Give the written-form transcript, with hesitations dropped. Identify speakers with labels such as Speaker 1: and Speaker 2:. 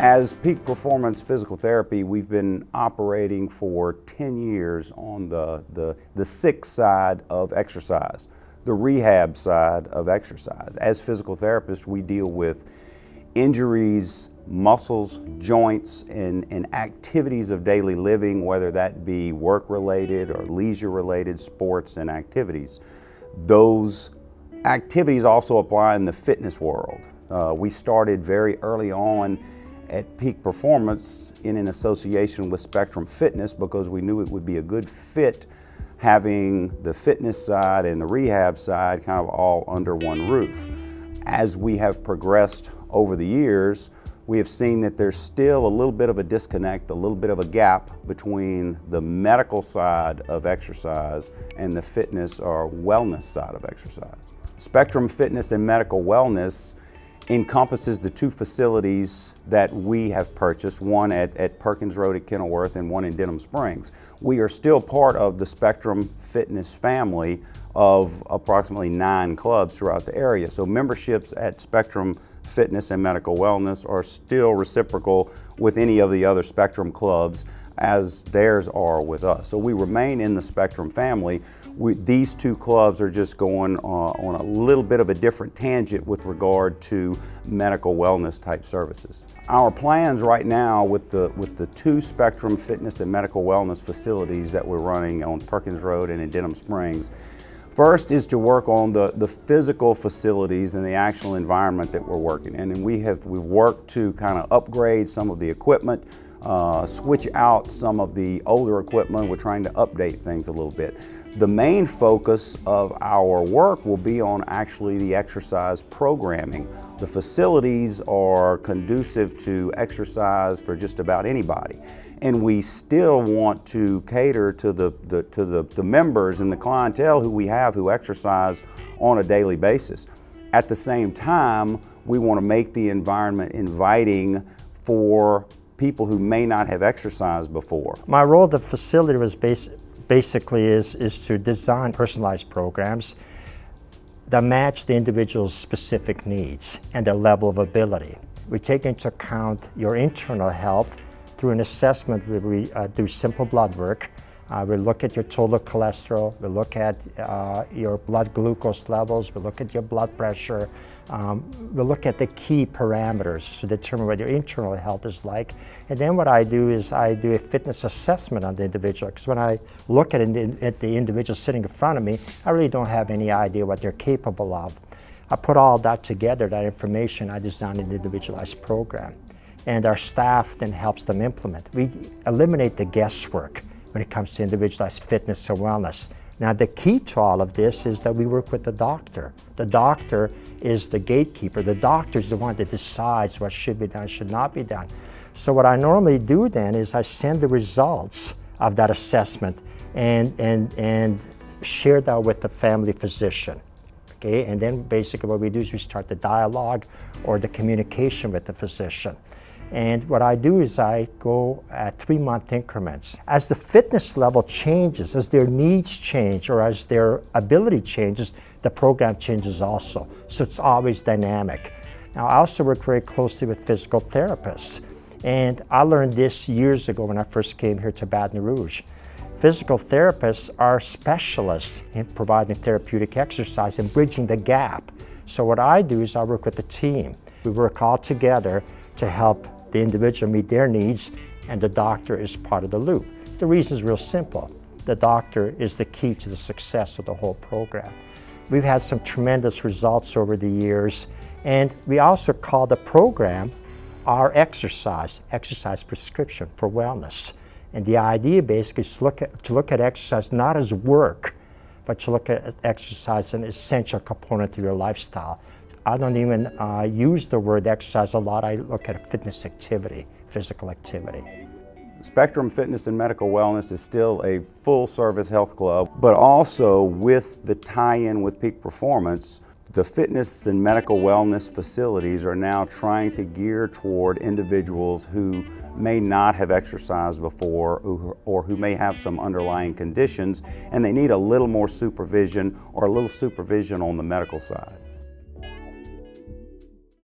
Speaker 1: As Peak Performance Physical Therapy, we've been operating for 10 years on the sick side of exercise, the rehab side of exercise. As physical therapists, we deal with injuries, muscles, joints, and activities of daily living, whether that be work-related or leisure-related sports and activities. Those activities also apply in the fitness world. We started very early on at Peak Performance in an association with Spectrum Fitness because we knew it would be a good fit having the fitness side and the rehab side kind of all under one roof. As we have progressed over the years, we have seen that there's still a little bit of a disconnect, a little bit of a gap between the medical side of exercise and the fitness or wellness side of exercise. Spectrum Fitness and Medical Wellness encompasses the two facilities that we have purchased, one at Perkins Road at Kenilworth and one in Denham Springs. We are still part of the Spectrum Fitness family of approximately 9 clubs throughout the area. So memberships at Spectrum Fitness and Medical Wellness are still reciprocal with any of the other Spectrum clubs as theirs are with us. So we remain in the Spectrum family. These two clubs are just going on a little bit of a different tangent with regard to medical wellness type services. Our plans right now with the two Spectrum Fitness and Medical Wellness facilities that we're running on Perkins Road and in Denham Springs, first is to work on the physical facilities and the actual environment that we're working in. And we've worked to kind of upgrade some of the equipment, switch out some of the older equipment. We're trying to update things a little bit. The main focus of our work will be on actually the exercise programming. The facilities are conducive to exercise for just about anybody. And we still want to cater to the members and the clientele who we have who exercise on a daily basis. At the same time, we want to make the environment inviting for people who may not have exercised before.
Speaker 2: My role at the facility was basically is to design personalized programs that match the individual's specific needs and their level of ability. We take into account your internal health through an assessment where we do simple blood work. We look at your total cholesterol, we look at your blood glucose levels, we look at your blood pressure, we look at the key parameters to determine what your internal health is like. And then what I do is I do a fitness assessment on the individual, because when I look at the individual sitting in front of me, I really don't have any idea what they're capable of. I put all that together, that information, I design an individualized program. And our staff then helps them implement. We eliminate the guesswork when it comes to individualized fitness or wellness. Now the key to all of this is that we work with the doctor. The doctor is the gatekeeper. The doctor is the one that decides what should be done, should not be done. So what I normally do then is I send the results of that assessment and share that with the family physician. Okay? And then basically what we do is we start the dialogue or the communication with the physician. And what I do is I go at 3-month increments. As the fitness level changes, as their needs change, or as their ability changes, the program changes also. So it's always dynamic. Now I also work very closely with physical therapists. And I learned this years ago when I first came here to Baton Rouge. Physical therapists are specialists in providing therapeutic exercise and bridging the gap. So what I do is I work with the team. We work all together to help the individual meet their needs, and the doctor is part of the loop. The reason is real simple. The doctor is the key to the success of the whole program. We've had some tremendous results over the years, and we also call the program our exercise prescription for wellness. And the idea basically is to look at exercise not as work, but to look at exercise as an essential component of your lifestyle. I don't even use the word exercise a lot. I look at fitness activity, physical activity.
Speaker 1: Spectrum Fitness and Medical Wellness is still a full-service health club, but also with the tie-in with Peak Performance, the fitness and medical wellness facilities are now trying to gear toward individuals who may not have exercised before or who may have some underlying conditions, and they need a little more supervision or a little supervision on the medical side.